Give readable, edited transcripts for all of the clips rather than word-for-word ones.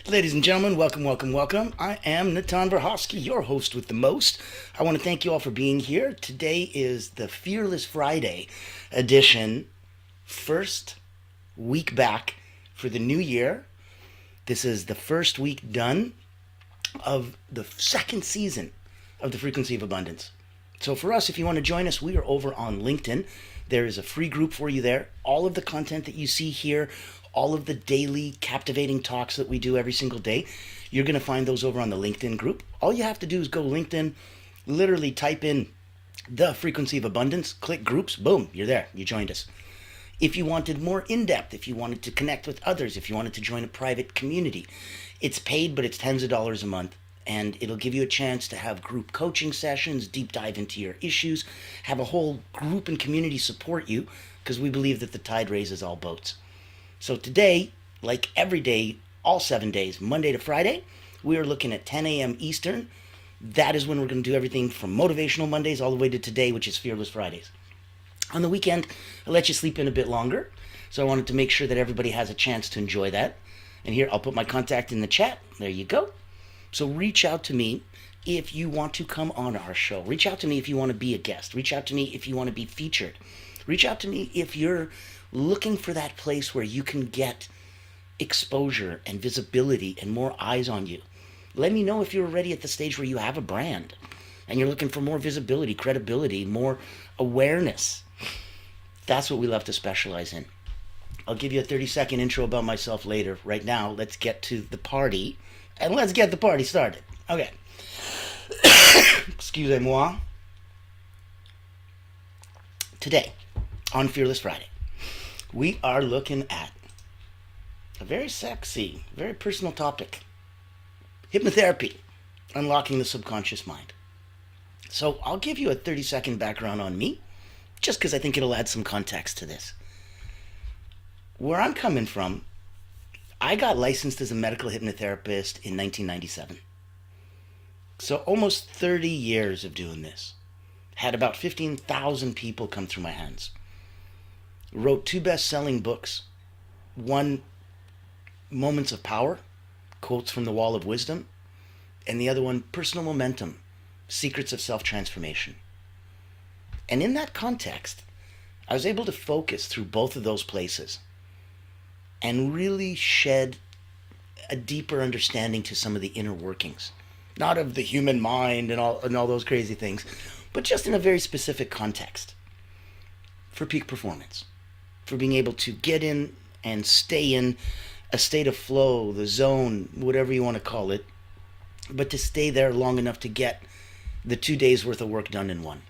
Ladies and gentlemen, welcome, welcome, welcome. I am 𝗨𝗨𝗶ৃHDZ, your host with the most. I want to thank you all for being here. Today is the Fearless Friday edition, first week back for the new year. This is the first week done of the second season of the Frequency of Abundance. So for us, if you want to join us, we are over on LinkedIn. There is a free group for you there. All of the content that you see here, all of the daily captivating talks that we do every single day, you're going to find those over on the LinkedIn group. All you have to do is go LinkedIn, literally type in the Frequency of Abundance, click groups, boom, you're there. You joined us. If you wanted more in-depth, if you wanted to connect with others, if you wanted to join a private community, it's paid, but it's tens of dollars a month. And it'll give you a chance to have group coaching sessions, deep dive into your issues, have a whole group and community support you, because we believe that the tide raises all boats. So today, like every day, all 7 days, Monday to Friday, we are looking at 10 a.m. Eastern. That is when we're going to do everything from Motivational Mondays all the way to today, which is Fearless Fridays. On the weekend, I'll let you sleep in a bit longer. So I wanted to make sure that everybody has a chance to enjoy that. And here, I'll put my contact in the chat. There you go. So reach out to me if you want to come on our show. Reach out to me if you want to be a guest. Reach out to me if you want to be featured. Reach out to me if you're looking for that place where you can get exposure and visibility and more eyes on you. Let me know if you're already at the stage where you have a brand and you're looking for more visibility, credibility, more awareness. That's what we love to specialize in. I'll give you a 30-second intro about myself later. Right now, let's get to the party. And let's get the party started. Okay. Excusez-moi. Today, on Fearless Friday, we are looking at a very sexy, very personal topic. Hypnotherapy, unlocking the subconscious mind. So I'll give you a 30-second background on me, just because I think it'll add some context to this. Where I'm coming from, I got licensed as a medical hypnotherapist in 1997. So almost 30 years of doing this. Had about 15,000 people come through my hands. Wrote 2 best-selling books. One, Moments of Power, Quotes from the Wall of Wisdom. And the other one, Personal Momentum, Secrets of Self-Transformation. And in that context, I was able to focus through both of those places and really shed a deeper understanding to some of the inner workings. Not of the human mind and all those crazy things, but just in a very specific context. For peak performance. For being able to get in and stay in a state of flow, the zone, whatever you want to call it, but to stay there long enough to get the 2 days worth of work done in one.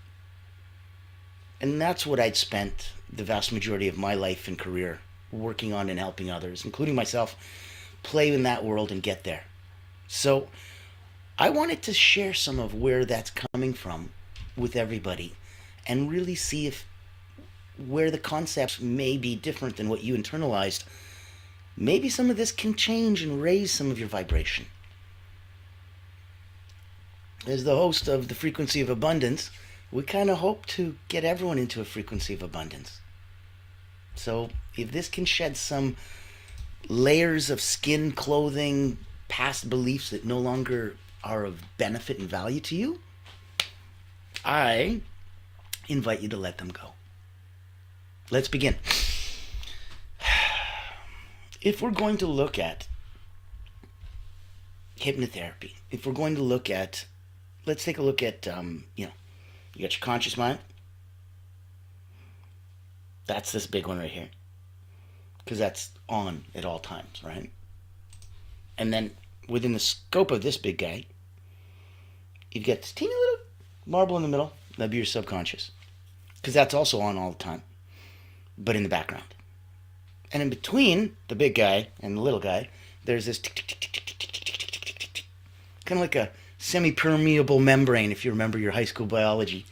And that's what I'd spent the vast majority of my life and career working on and helping others, including myself, play in that world and get there. So I wanted to share some of where that's coming from with everybody and really see if where the concepts may be different than what you internalized, maybe some of this can change and raise some of your vibration. As the host of the Frequency of Abundance, we kind of hope to get everyone into a frequency of abundance. So if this can shed some layers of skin, clothing, past beliefs that no longer are of benefit and value to you, I invite you to let them go. Let's begin. If we're going to look at hypnotherapy, if we're going to look at, let's take a look at, you got your conscious mind. That's this big one right here. Because that's on at all times, right? And then within the scope of this big guy, you've got this teeny little marble in the middle. That'd be your subconscious. Because that's also on all the time, but in the background. And in between the big guy and the little guy, there's this kind of like a semi-permeable membrane, if you remember your high school biology.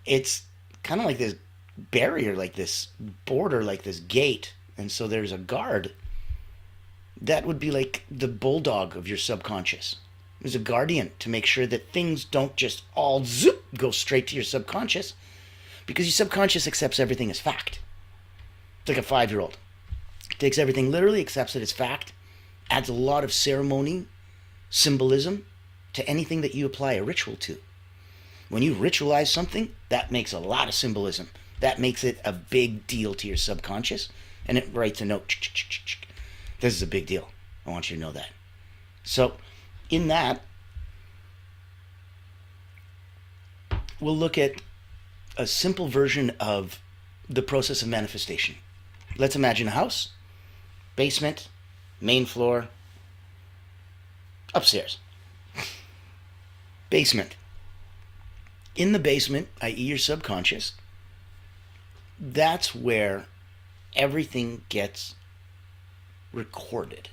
It's kind of like this barrier, like this border, like this gate. And so there's a guard. That would be like the bulldog of your subconscious. There's a guardian to make sure that things don't just all zoop, go straight to your subconscious. Because your subconscious accepts everything as fact. It's like a 5-year-old. Takes everything literally, accepts it as fact, adds a lot of ceremony, symbolism to anything that you apply a ritual to. When you ritualize something, that makes a lot of symbolism. That makes it a big deal to your subconscious, and it writes a note. This is a big deal. I want you to know that. So, in that, we'll look at a simple version of the process of manifestation. Let's imagine a house, basement, main floor, upstairs. Basement. In the basement, i.e. your subconscious, that's where everything gets recorded.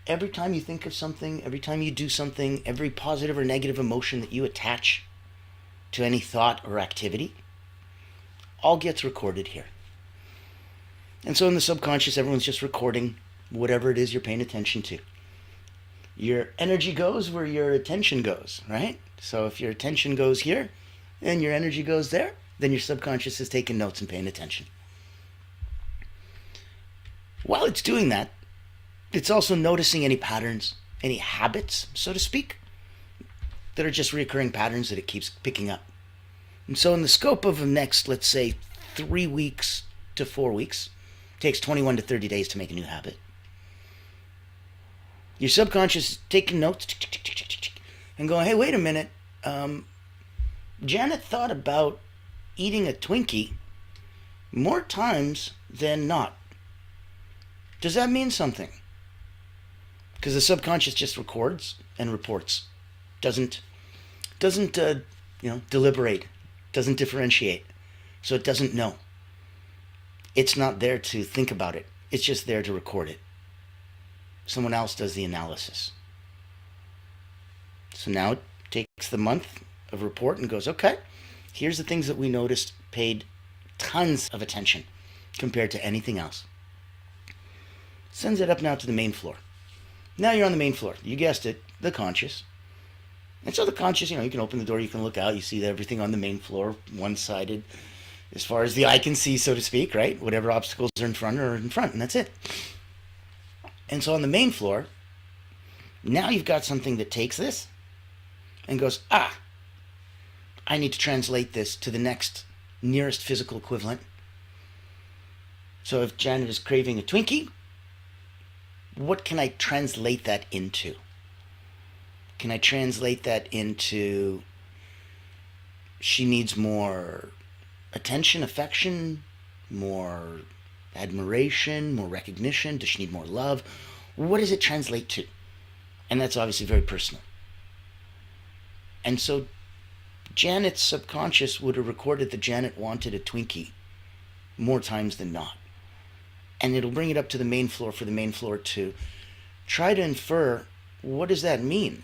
Every time you think of something, every time you do something, every positive or negative emotion that you attach to any thought or activity, all gets recorded here. And so in the subconscious, everyone's just recording whatever it is you're paying attention to. Your energy goes where your attention goes, right? So if your attention goes here and your energy goes there, then your subconscious is taking notes and paying attention. While it's doing that, it's also noticing any patterns, any habits, so to speak, that are just recurring patterns that it keeps picking up. And so in the scope of the next, let's say, 3 weeks to 4 weeks, it takes 21 to 30 days to make a new habit. Your subconscious is taking notes and going, hey, wait a minute. Janet thought about eating a Twinkie more times than not. Does that mean something? Because the subconscious just records and reports. Doesn't deliberate. Doesn't differentiate. So it doesn't know. It's not there to think about it. It's just there to record it. Someone else does the analysis. So now it takes the month of report and goes, okay, here's the things that we noticed paid tons of attention compared to anything else. Sends it up now to the main floor. Now you're on the main floor. You guessed it, the conscious. And so the conscious, you can open the door, you can look out, you see everything on the main floor, one-sided, as far as the eye can see, so to speak, right? Whatever obstacles are in front, and that's it. And so on the main floor, now you've got something that takes this and goes, I need to translate this to the next nearest physical equivalent. So if Janet is craving a Twinkie, what can I translate that into? Can I translate that into she needs more attention, affection, more admiration, more recognition? Does she need more love? What does it translate to? And that's obviously very personal. And so Janet's subconscious would have recorded that Janet wanted a Twinkie more times than not. And it'll bring it up to the main floor for the main floor to try to infer, what does that mean?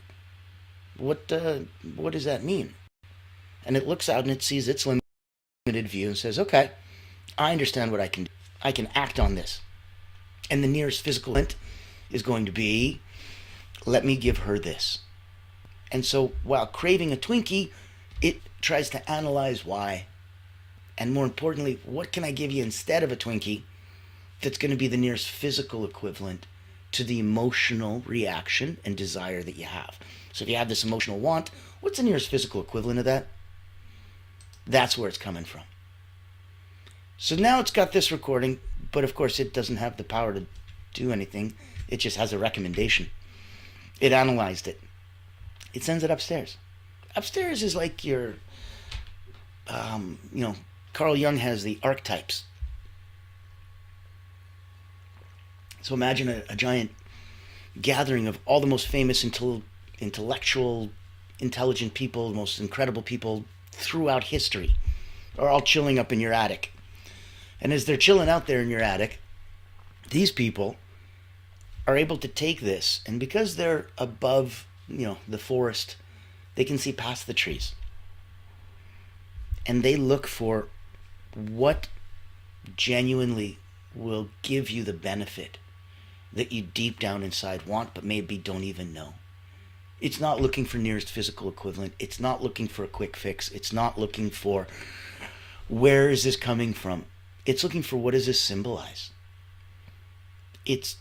What does that mean? And it looks out and it sees its limited view and says, okay, I understand what I can do. I can act on this. And the nearest physical event is going to be, let me give her this. And so while craving a Twinkie, it tries to analyze why. And more importantly, what can I give you instead of a Twinkie that's going to be the nearest physical equivalent to the emotional reaction and desire that you have. So if you have this emotional want, what's the nearest physical equivalent of that? That's where it's coming from. So now it's got this recording, but of course it doesn't have the power to do anything. It just has a recommendation. It analyzed it. It sends it upstairs. Upstairs is like your, Carl Jung has the archetypes. So imagine a giant gathering of all the most famous intellectual, intelligent people, the most incredible people throughout history are all chilling up in your attic. And as they're chilling out there in your attic, these people are able to take this, and because they're above, the forest, they can see past the trees. And they look for what genuinely will give you the benefit that you deep down inside want, but maybe don't even know. It's not looking for nearest physical equivalent. It's not looking for a quick fix. It's not looking for where is this coming from. It's looking for what does this symbolize. It's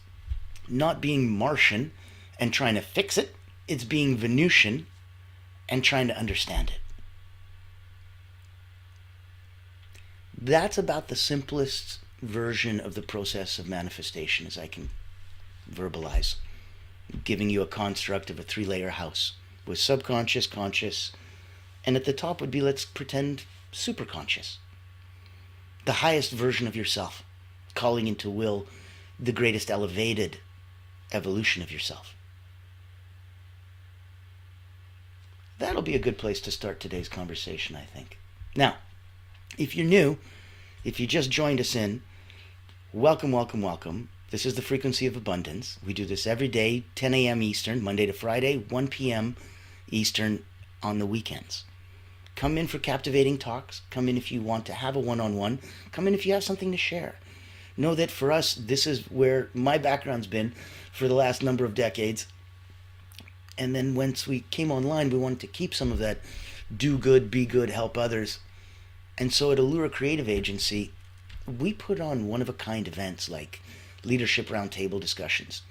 not being Martian and trying to fix it. It's being Venusian and trying to understand it. That's about the simplest version of the process of manifestation as I can verbalize, giving you a construct of a 3-layer house with subconscious, conscious, and at the top would be, let's pretend, superconscious. The highest version of yourself, calling into will the greatest elevated evolution of yourself. That'll be a good place to start today's conversation, I think. Now, if you're new, if you just joined us in, welcome, welcome, welcome. This is the Frequency of Abundance. We do this every day, 10 a.m. Eastern, Monday to Friday, 1 p.m. Eastern on the weekends. Come in for captivating talks. Come in if you want to have a one-on-one. Come in if you have something to share. Know that for us, this is where my background's been for the last number of decades. And then once we came online, we wanted to keep some of that do good, be good, help others. And so at Allura Creative Agency, we put on one-of-a-kind events like leadership roundtable discussions.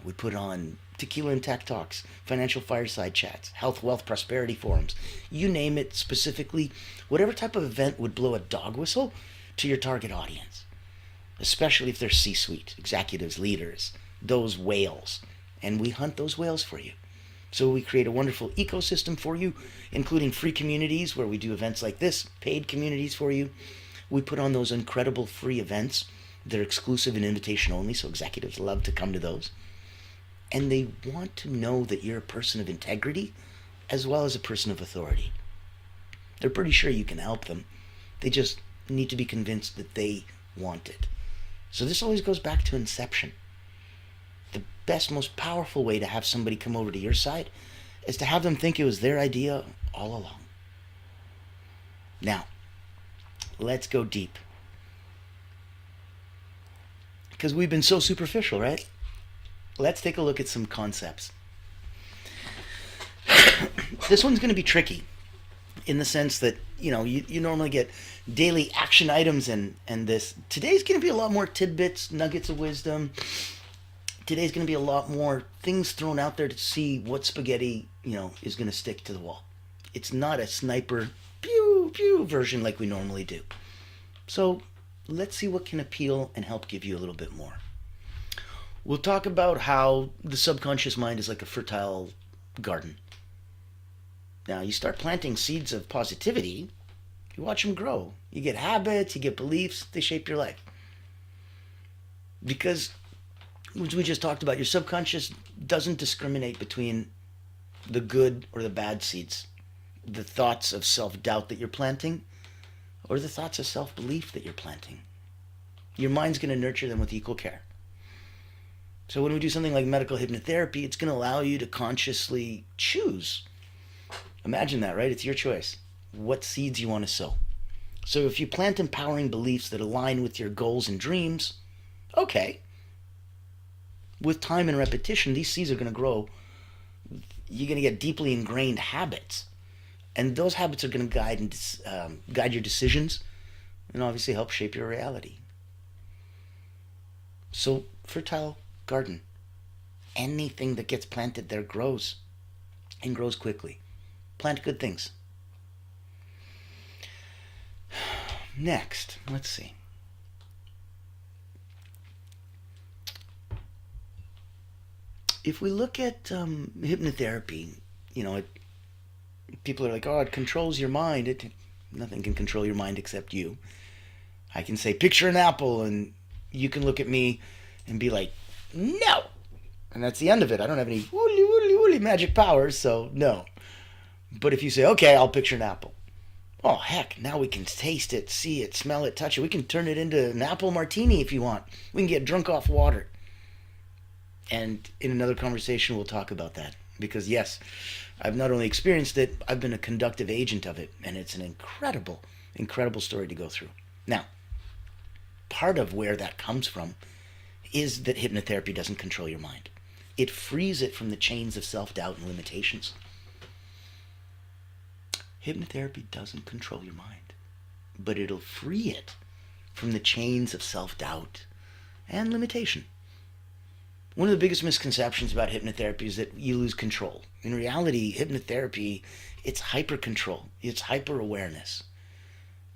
We put on tequila and tech talks, financial fireside chats, health, wealth, prosperity forums. You name it, specifically, whatever type of event would blow a dog whistle to your target audience, especially if they're C-suite, executives, leaders, those whales. And we hunt those whales for you. So we create a wonderful ecosystem for you, including free communities where we do events like this, paid communities for you. We put on those incredible free events. They're exclusive and invitation only, so executives love to come to those. And they want to know that you're a person of integrity as well as a person of authority. They're pretty sure you can help them. They just need to be convinced that they want it. So this always goes back to inception. The best, most powerful way to have somebody come over to your side is to have them think it was their idea all along. Now, let's go deep. Because we've been so superficial, right? Let's take a look at some concepts. This one's going to be tricky in the sense that, you normally get daily action items and this. Today's going to be a lot more tidbits, nuggets of wisdom. Today's going to be a lot more things thrown out there to see what spaghetti, is going to stick to the wall. It's not a sniper, pew, pew version like we normally do. So let's see what can appeal and help give you a little bit more. We'll talk about how the subconscious mind is like a fertile garden. Now, you start planting seeds of positivity, you watch them grow. You get habits, you get beliefs, they shape your life. Because, as we just talked about, your subconscious doesn't discriminate between the good or the bad seeds, the thoughts of self-doubt that you're planting, or the thoughts of self-belief that you're planting. Your mind's going to nurture them with equal care. So when we do something like medical hypnotherapy, it's going to allow you to consciously choose. Imagine that, right? It's your choice. What seeds you want to sow. So if you plant empowering beliefs that align with your goals and dreams, okay. With time and repetition, these seeds are going to grow. You're going to get deeply ingrained habits. And those habits are going to guide your decisions and obviously help shape your reality. So, fertile garden. Anything that gets planted there grows, and grows quickly. Plant good things. Next, let's see. If we look at hypnotherapy, people are like, oh, it controls your mind. Nothing can control your mind except you. I can say, picture an apple, and you can look at me and be like, no. And that's the end of it. I don't have any woolly magic powers, so no. But if you say, okay, I'll picture an apple. Oh, heck, now we can taste it, see it, smell it, touch it. We can turn it into an apple martini if you want. We can get drunk off water. And in another conversation, we'll talk about that. Because, yes, I've not only experienced it, I've been a conductive agent of it. And it's an incredible, incredible story to go through. Now, part of where that comes from is that hypnotherapy doesn't control your mind. It frees it from the chains of self-doubt and limitations. Hypnotherapy doesn't control your mind, but it'll free it from the chains of self-doubt and limitation. One of the biggest misconceptions about hypnotherapy is that you lose control. In reality, hypnotherapy, it's hyper control, it's hyper awareness.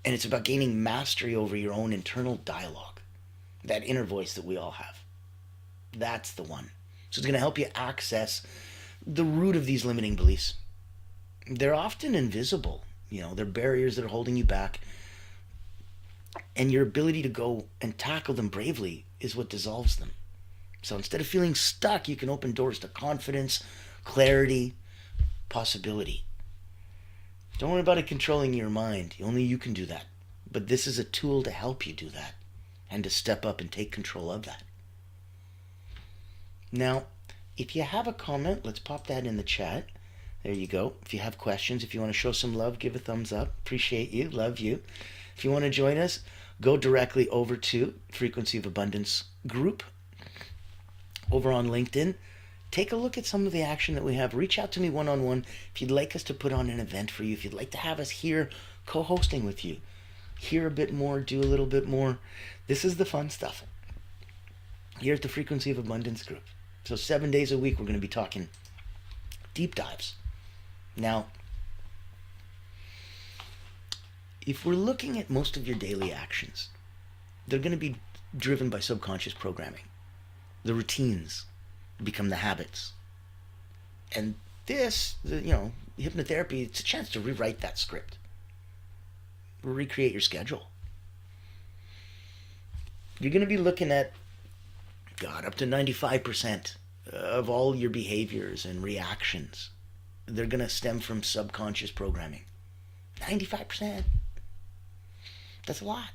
And it's about gaining mastery over your own internal dialogue, that inner voice that we all have. That's the one. So it's going to help you access the root of these limiting beliefs. They're often invisible. They're barriers that are holding you back. And your ability to go and tackle them bravely is what dissolves them. So instead of feeling stuck, you can open doors to confidence, clarity, possibility. Don't worry about it controlling your mind. Only you can do that. But this is a tool to help you do that and to step up and take control of that. Now, if you have a comment, let's pop that in the chat. There you go. If you have questions, if you want to show some love, give a thumbs up. Appreciate you. Love you. If you want to join us, go directly over to Frequency of Abundance group over on LinkedIn. Take a look at some of the action that we have. Reach out to me one-on-one if you'd like us to put on an event for you, if you'd like to have us here co-hosting with you. Hear a bit more, do a little bit more. This is the fun stuff here at the Frequency of Abundance group. So 7 days a week, we're going to be talking deep dives. Now, if we're looking at most of your daily actions, they're going to be driven by subconscious programming. The routines become the habits. And this, hypnotherapy, it's a chance to rewrite that script. Recreate your schedule. You're going to be looking at, up to 95% of all your behaviors and reactions, they're going to stem from subconscious programming. 95%. That's a lot.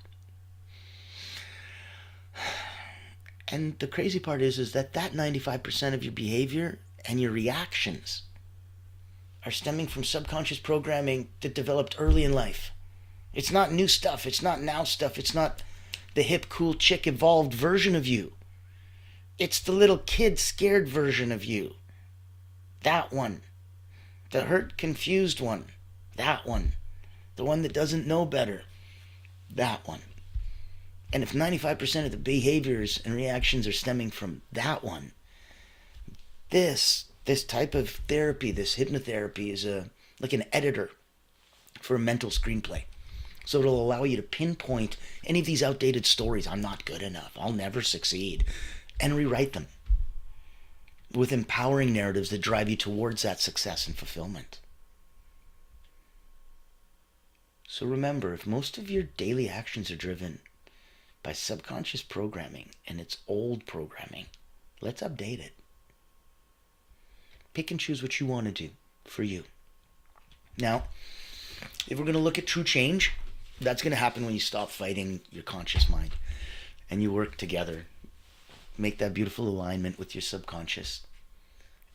And the crazy part is that 95% of your behavior and your reactions are stemming from subconscious programming that developed early in life. It's not new stuff. It's not now stuff. It's not the hip, cool, chick, evolved version of you. It's the little kid, scared version of you. That one. The hurt, confused one. That one. The one that doesn't know better. That one. And if 95% of the behaviors and reactions are stemming from that one, this type of therapy, this hypnotherapy, is like an editor for a mental screenplay. So it'll allow you to pinpoint any of these outdated stories. I'm not good enough. I'll never succeed. And rewrite them with empowering narratives that drive you towards that success and fulfillment. So remember, if most of your daily actions are driven by subconscious programming and it's old programming, let's update it. Pick and choose what you want to do for you. Now, if we're going to look at true change, that's going to happen when you stop fighting your conscious mind and you work together. Make that beautiful alignment with your subconscious.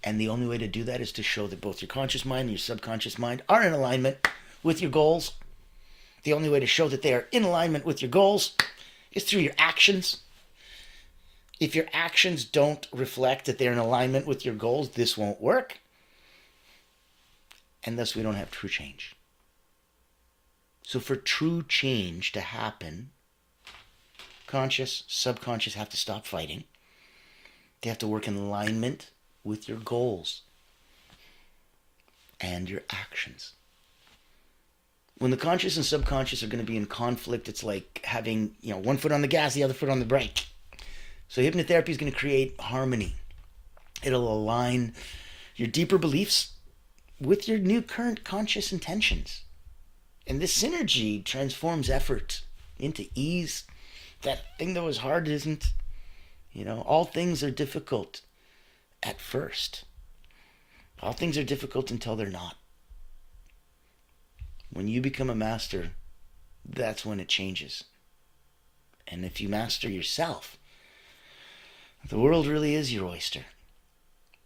And the only way to do that is to show that both your conscious mind and your subconscious mind are in alignment with your goals. The only way to show that they are in alignment with your goals is through your actions. If your actions don't reflect that they're in alignment with your goals, this won't work. And thus we don't have true change. So for true change to happen, conscious, subconscious have to stop fighting. They have to work in alignment with your goals and your actions. When the conscious and subconscious are going to be in conflict, it's like having, one foot on the gas, the other foot on the brake. So hypnotherapy is going to create harmony. It'll align your deeper beliefs with your new current conscious intentions. And this synergy transforms effort into ease. That thing that was hard isn't. All things are difficult at first. All things are difficult until they're not. When you become a master, that's when it changes. And if you master yourself, the world really is your oyster.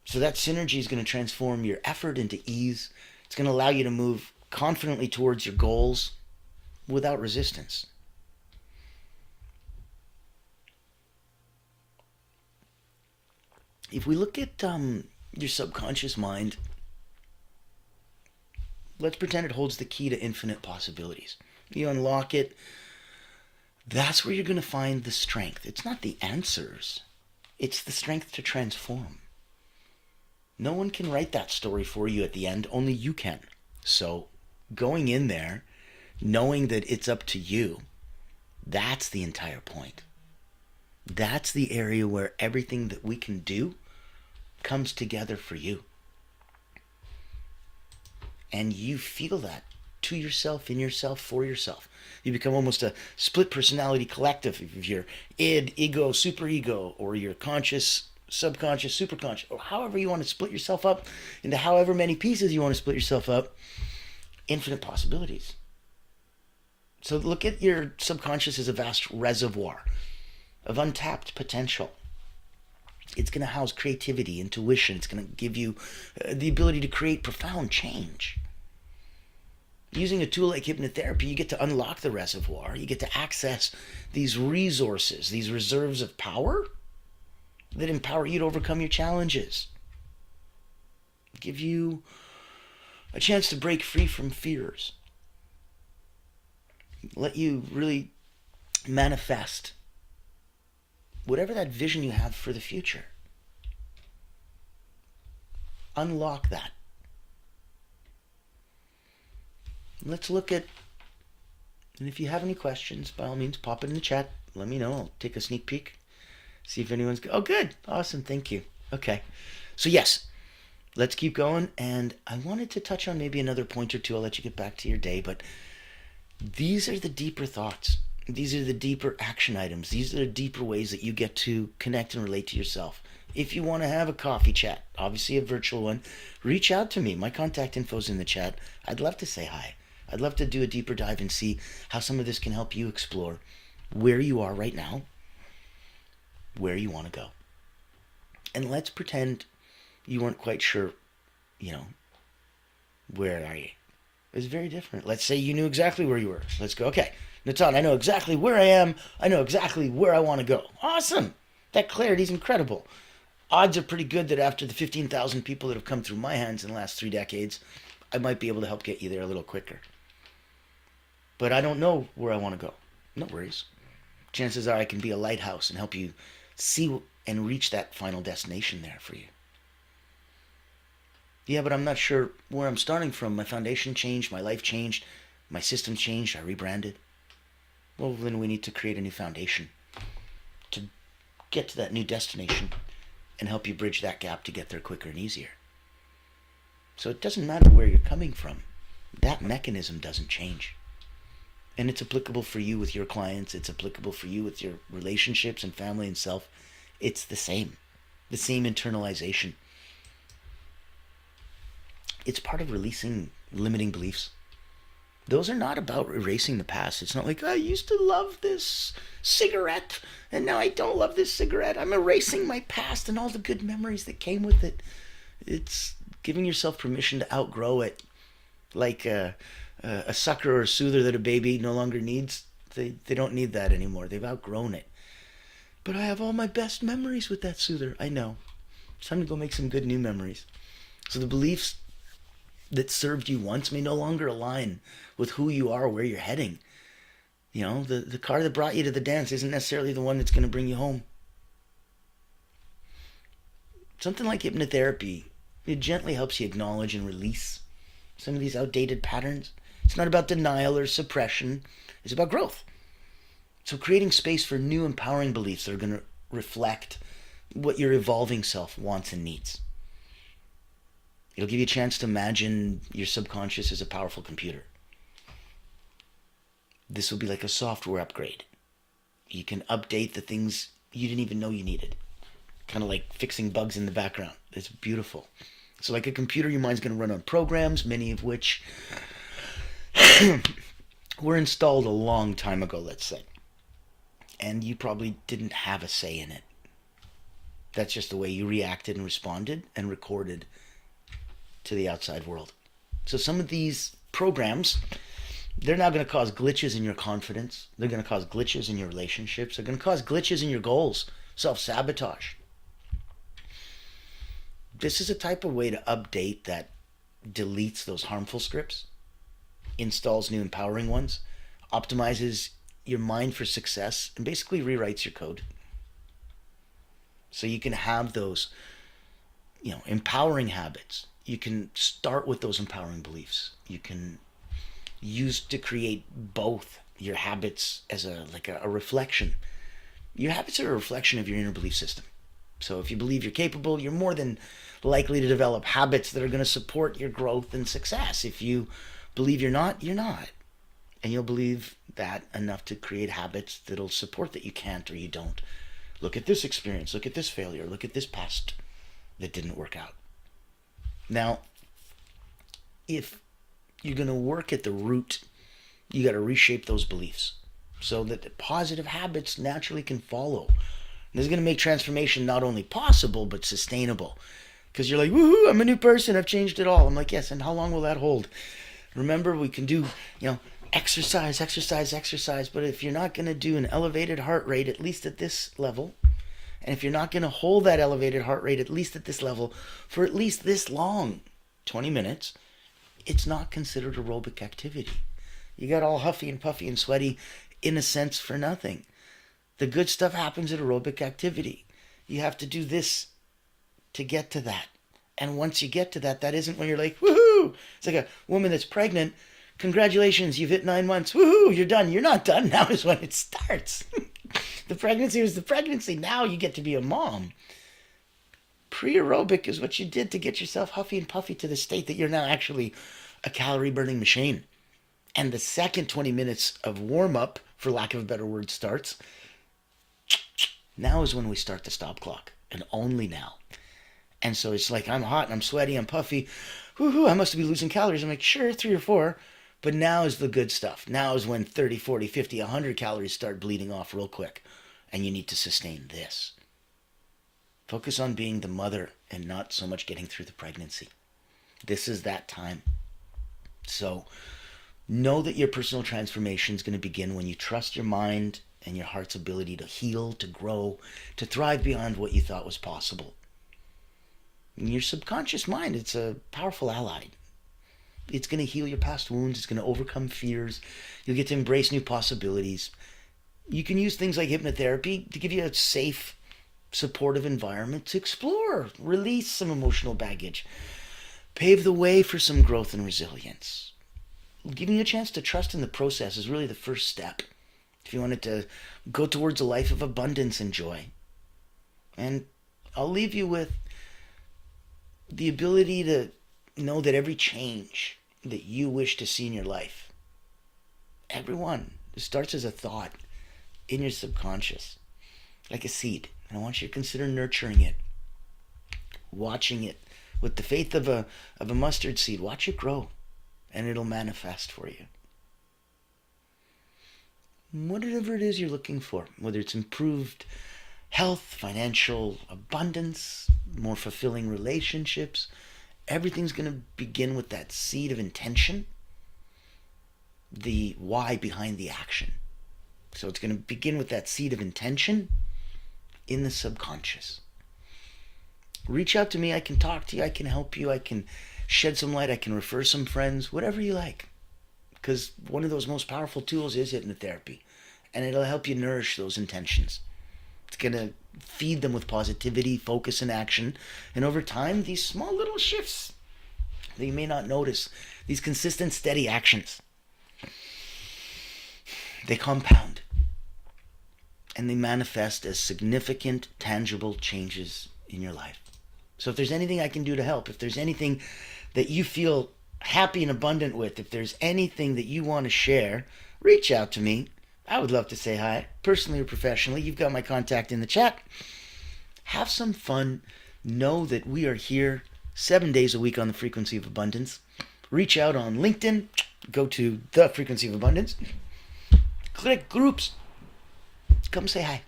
So that synergy is going to transform your effort into ease. It's going to allow you to move confidently towards your goals without resistance. If we look at your subconscious mind, let's pretend it holds the key to infinite possibilities. You unlock it, that's where you're going to find the strength. It's not the answers. It's the strength to transform. No one can write that story for you at the end, only you can. So going in there, knowing that it's up to you, that's the entire point. That's the area where everything that we can do comes together for you. And you feel that to yourself, in yourself, for yourself. You become almost a split personality collective of your id, ego, superego, or your conscious, subconscious, superconscious, or however you want to split yourself up into however many pieces you want to split yourself up. Infinite possibilities. So look at your subconscious as a vast reservoir of untapped potential. It's going to house creativity, intuition. It's going to give you the ability to create profound change. Using a tool like hypnotherapy, you get to unlock the reservoir. You get to access these resources, these reserves of power that empower you to overcome your challenges. Give you a chance to break free from fears. Let you really manifest whatever that vision you have for the future. Unlock that. Let's look at, and if you have any questions, by all means, pop it in the chat. Let me know. I'll take a sneak peek. See if anyone's, oh, good. Awesome. Thank you. Okay. So yes, let's keep going. And I wanted to touch on maybe another point or two. I'll let you get back to your day, but these are the deeper thoughts. These are the deeper action items. These are the deeper ways that you get to connect and relate to yourself. If you want to have a coffee chat, obviously a virtual one, reach out to me. My contact info is in the chat. I'd love to say hi. I'd love to do a deeper dive and see how some of this can help you explore where you are right now, where you want to go. And let's pretend you weren't quite sure, where are you? It's very different. Let's say you knew exactly where you were. Let's go, okay, Natan, I know exactly where I am. I know exactly where I want to go. Awesome. That clarity is incredible. Odds are pretty good that after the 15,000 people that have come through my hands in the last 3 decades, I might be able to help get you there a little quicker. But I don't know where I want to go. No worries. Chances are I can be a lighthouse and help you see and reach that final destination there for you. Yeah, but I'm not sure where I'm starting from. My foundation changed, my life changed, my system changed, I rebranded. Well, then we need to create a new foundation to get to that new destination and help you bridge that gap to get there quicker and easier. So it doesn't matter where you're coming from. That mechanism doesn't change. And it's applicable for you with your clients. It's applicable for you with your relationships and family and self. It's the same internalization. It's part of releasing limiting beliefs. Those are not about erasing the past. It's not like, I used to love this cigarette, and now I don't love this cigarette. I'm erasing my past and all the good memories that came with it. It's giving yourself permission to outgrow it. Like a sucker or a soother that a baby no longer needs. They don't need that anymore. They've outgrown it. But I have all my best memories with that soother. I know. It's time to go make some good new memories. So the beliefs that served you once may no longer align with who you are or where you're heading. The car that brought you to the dance isn't necessarily the one that's going to bring you home. Something like hypnotherapy, it gently helps you acknowledge and release some of these outdated patterns. It's not about denial or suppression. It's about growth. So creating space for new empowering beliefs that are going to reflect what your evolving self wants and needs. It'll give you a chance to imagine your subconscious as a powerful computer. This will be like a software upgrade. You can update the things you didn't even know you needed. Kind of like fixing bugs in the background. It's beautiful. So like a computer, your mind's going to run on programs, many of which were installed a long time ago, let's say. And you probably didn't have a say in it. That's just the way you reacted and responded and recorded to the outside world. So some of these programs, they're now going to cause glitches in your confidence. They're going to cause glitches in your relationships. They're going to cause glitches in your goals, self-sabotage. This is a type of way to update that deletes those harmful scripts, installs new empowering ones, optimizes your mind for success, and basically rewrites your code. So you can have those, empowering habits. You can start with those empowering beliefs. You can use to create both your habits as a reflection. Your habits are a reflection of your inner belief system. So if you believe you're capable, you're more than likely to develop habits that are going to support your growth and success. If you believe you're not, you're not. And you'll believe that enough to create habits that'll support that you can't or you don't. Look at this experience, look at this failure, look at this past that didn't work out. Now, if you're going to work at the root, you got to reshape those beliefs so that the positive habits naturally can follow. This is going to make transformation not only possible, but sustainable. Because you're like, woohoo, I'm a new person, I've changed it all. I'm like, yes, and how long will that hold? Remember, we can do, exercise, but if you're not going to do an elevated heart rate, at least at this level, and if you're not going to hold that elevated heart rate, at least at this level, for at least this long, 20 minutes, it's not considered aerobic activity. You got all huffy and puffy and sweaty, in a sense, for nothing. The good stuff happens at aerobic activity. You have to do this to get to that. And once you get to that, that isn't when you're like, woohoo! It's like a woman that's pregnant. Congratulations, you've hit 9 months. Woohoo, you're done. You're not done. Now is when it starts. The pregnancy was the pregnancy. Now you get to be a mom. Pre-aerobic is what you did to get yourself huffy and puffy to the state that you're now actually a calorie-burning machine. And the second 20 minutes of warm-up, for lack of a better word, starts. Now is when we start the stop clock, and only now. And so it's like, I'm hot and I'm sweaty, I'm puffy. Woohoo, I must be losing calories. I'm like, sure, 3 or 4. But now is the good stuff. Now is when 30, 40, 50, 100 calories start bleeding off real quick. And you need to sustain this. Focus on being the mother and not so much getting through the pregnancy. This is that time. So know that your personal transformation is going to begin when you trust your mind and your heart's ability to heal, to grow, to thrive beyond what you thought was possible. And your subconscious mind, it's a powerful ally. It's going to heal your past wounds. It's going to overcome fears. You'll get to embrace new possibilities. You can use things like hypnotherapy to give you a safe, supportive environment to explore, release some emotional baggage, pave the way for some growth and resilience. Giving you a chance to trust in the process is really the first step if you wanted to go towards a life of abundance and joy. And I'll leave you with the ability to know that every change that you wish to see in your life, everyone, it starts as a thought in your subconscious, like a seed. And I want you to consider nurturing it, watching it with the faith of a mustard seed. Watch it grow, and it'll manifest for you. Whatever it is you're looking for, whether it's improved health, financial abundance, more fulfilling relationships, everything's going to begin with that seed of intention, the why behind the action. So it's going to begin with that seed of intention in the subconscious. Reach out to me. I can talk to you. I can help you. I can shed some light. I can refer some friends, whatever you like. Because one of those most powerful tools is hypnotherapy. And it'll help you nourish those intentions. It's going to feed them with positivity, focus, and action. And over time, these small little shifts that you may not notice, these consistent, steady actions, they compound. And they manifest as significant, tangible changes in your life. So if there's anything I can do to help, if there's anything that you feel happy and abundant with, if there's anything that you want to share, reach out to me. I would love to say hi, personally or professionally. You've got my contact in the chat. Have some fun. Know that we are here 7 days a week on the Frequency of Abundance. Reach out on LinkedIn. Go to the Frequency of Abundance. Click groups. Come say hi.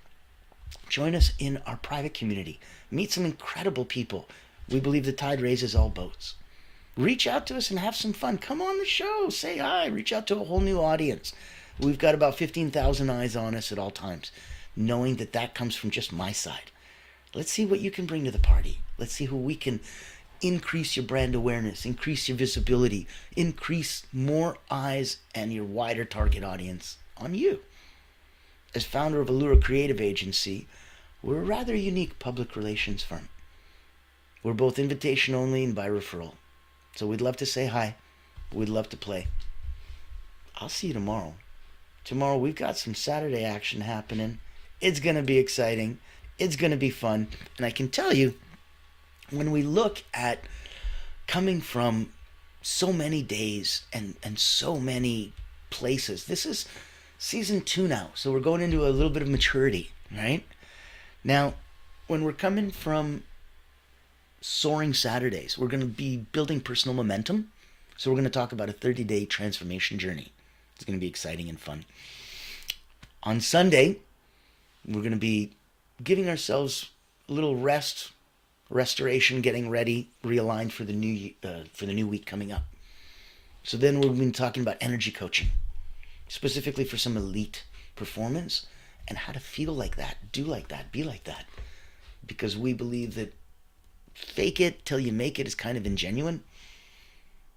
Join us in our private community. Meet some incredible people. We believe the tide raises all boats. Reach out to us and have some fun. Come on the show. Say hi. Reach out to a whole new audience. We've got about 15,000 eyes on us at all times, knowing that that comes from just my side. Let's see what you can bring to the party. Let's see who we can increase your brand awareness, increase your visibility, increase more eyes and your wider target audience on you. As founder of Allura Creative Agency, We're a rather unique public relations firm. We're both invitation only and by referral. So we'd love to say hi. We'd love to play. I'll see you tomorrow. Tomorrow we've got some Saturday action happening. It's going to be exciting. It's going to be fun. And I can tell you, when we look at coming from so many days and so many places, this is season 2 now. So we're going into a little bit of maturity, right? Now, when we're coming from soaring Saturdays, we're going to be building personal momentum. So we're going to talk about a 30-day transformation journey. It's going to be exciting and fun. On Sunday, we're going to be giving ourselves a little rest, restoration, getting ready, realigned for the new week coming up. So then we'll be talking about energy coaching, specifically for some elite performance and how to feel like that, do like that, be like that. Because we believe that fake it till you make it is kind of ingenuine,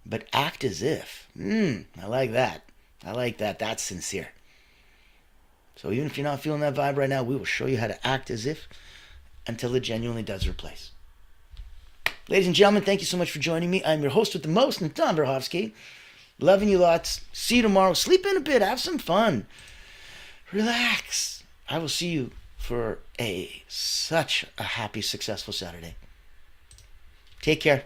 but act as if. I like that. I like that. That's sincere. So even if you're not feeling that vibe right now, we will show you how to act as if until it genuinely does replace. Ladies and gentlemen, thank you so much for joining me. I'm your host with the most, �நിτάν 𝗵𝗂𝗶ηχη. Loving you lots. See you tomorrow. Sleep in a bit. Have some fun. Relax. I will see you for such a happy, successful Saturday. Take care.